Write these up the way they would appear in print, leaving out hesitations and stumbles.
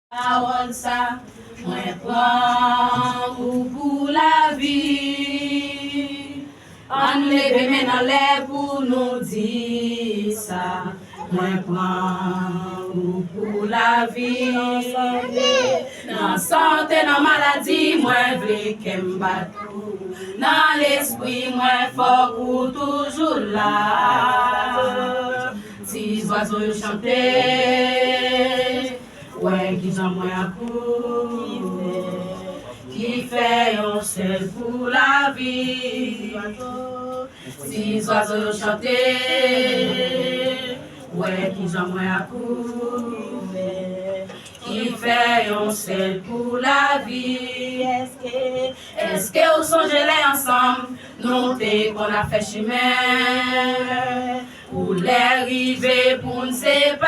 Parole ça, moi prends pour la vie. Enlevez maintenant l'air pour nous dire ça. Moi prends pour la vie. Dans santé, dans maladie, moi vle qu'aime battre. Dans l'esprit, moi fort pour toujours là. Si oiseaux chanter. Ouais, qui j'en moi qui fait un seul pour la vie. Si oiseaux chanter, ouais, qui j'en moi qui fait un seul pour la vie. Est-ce que vous songez les ensemble, nous qu'on a fait chemin, pour les river pour nous séparer.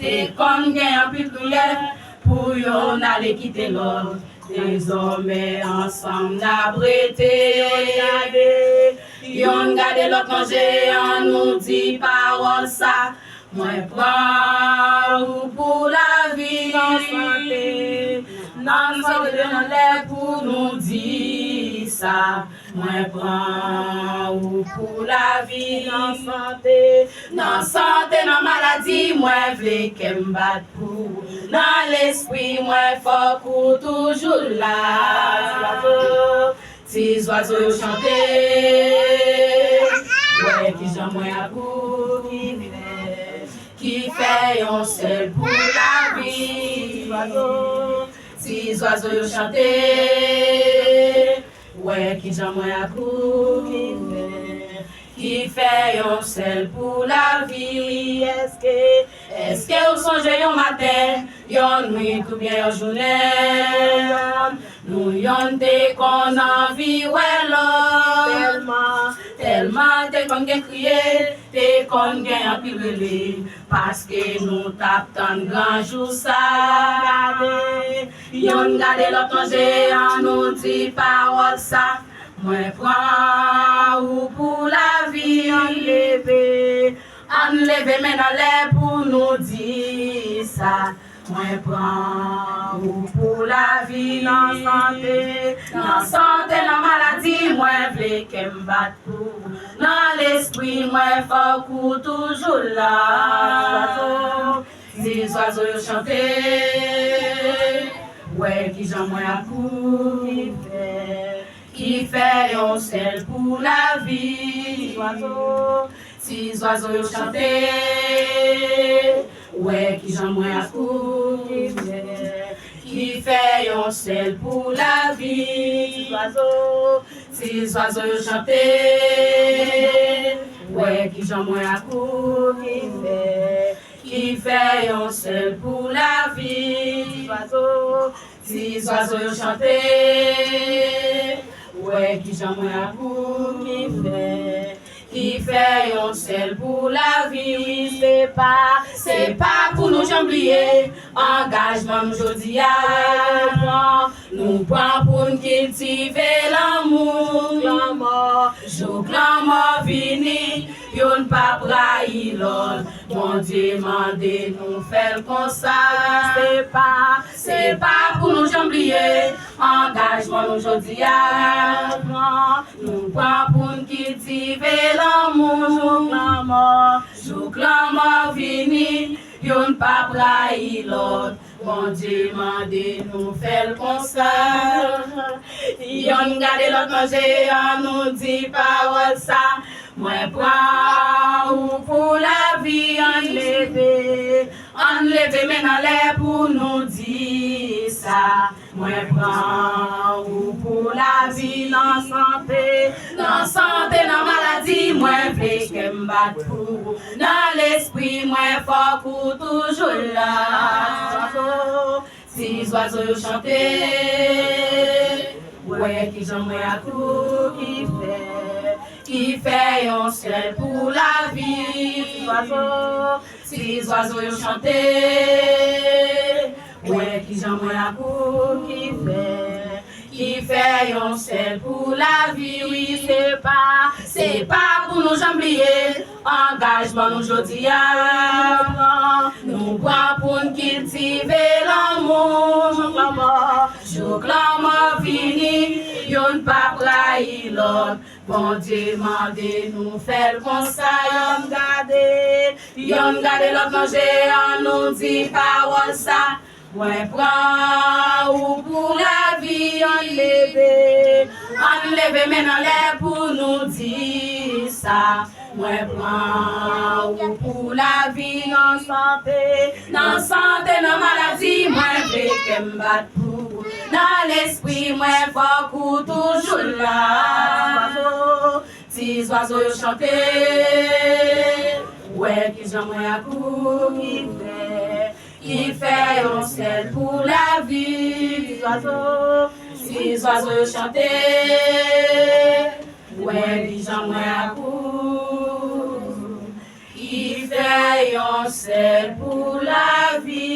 T'es qu'on gagne un peu de pour yon aller quitter l'autre. Désormais ensemble n'abriter. Yon garde l'autre manger, on nous dit parole ça. Moi prends pour la vie. Non santé dans l'air pour nous dire ça. Moi prends pour la vie. Non santé, dans maladie. Moi vle qu'elle me batte pour. Dans l'esprit, moi fort pour toujours là. Si oiseaux chanter, ouais qui j'en moi pour qui fait un seul pour la vie. Si oiseaux chanter, ouais qui j'en moi pour qui fait un seul pour la vie. Est-ce que vous songez un matin, une nuit ou bien une journée, nous yon te qu'on envie tellement te qu'on gen crier, te qu'on gen en pile parce que nous tapons grand jour ça. Yon gade l'autre manger, on nous dit parole ça. Moi prends pour la vie, enlever maintenant l'air pour nous dire ça. Moi prends pour la vie, dans santé, dans maladie, moi vle qu'elle me batte pour. Dans l'esprit, moi fort pour toujours là. Si les oiseaux chanter, ouais qui j'en moi pour qui fait un seul pour la vie. Si les oiseaux chanter, ouais qui j'en moi qui fait un seul pour la vie. Si les oiseaux chanter, ouais qui j'en moi qui fait un seul pour la vie. Si les oiseaux chanter, ouais qui j'en moi qui fait un seul pour la vie. C'est pas pour nous oublier engagement aujourd'hui. Nous prenons pour nous cultiver l'amour. Jour que la mort vini, yon pas brahi l'autre. Mon Dieu mande nous faire comme ça. C'est pas pour nous oublier engagement aujourd'hui. Nous prenons pour nous cultiver l'amour. Jour que la mort vini, yon pas brahi l'autre. Mon Dieu mande nous faire comme ça. Yon gade l'autre manger, on nous dit parole ça. Moi prends pour la vie, enlever maintenant l'air pour nous dire ça. Moi prends pour la vie, dans santé, dans maladie, moi vle qu'elle me batte pour. Dans l'esprit, moi fort pour toujours là. Si les oiseaux chanter, ouais qui j'en moi qui fait un seul pour la vie. Si les oiseaux chanter, ouais qui j'en moi qui fait un seul pour la vie. Oui, c'est pas pour nous oublier engagement nous jodi a. Nous prenons pour nous cultiver l'amour. Jour l'amour fini, yon pas trahi l'autre. Bon Dieu mande nous faire comme ça, yon gade l'autre manger, on nous dit parole ça. Ouais, prends ou pour la vie, on lève maintenant l'air pour nous dire ça. Ouais, prends ou pour la vie, non santé, non maladie, moi fait qu'elle me batte pour. Dans l'esprit, moi fort ou toujours là. Si oiseaux yo chanter, ouais, qui j'en moi à coup qui fait un ciel pour la vie. Si oiseaux chanter, ouais, qui j'en moi à coup qui fait un ciel pour la vie.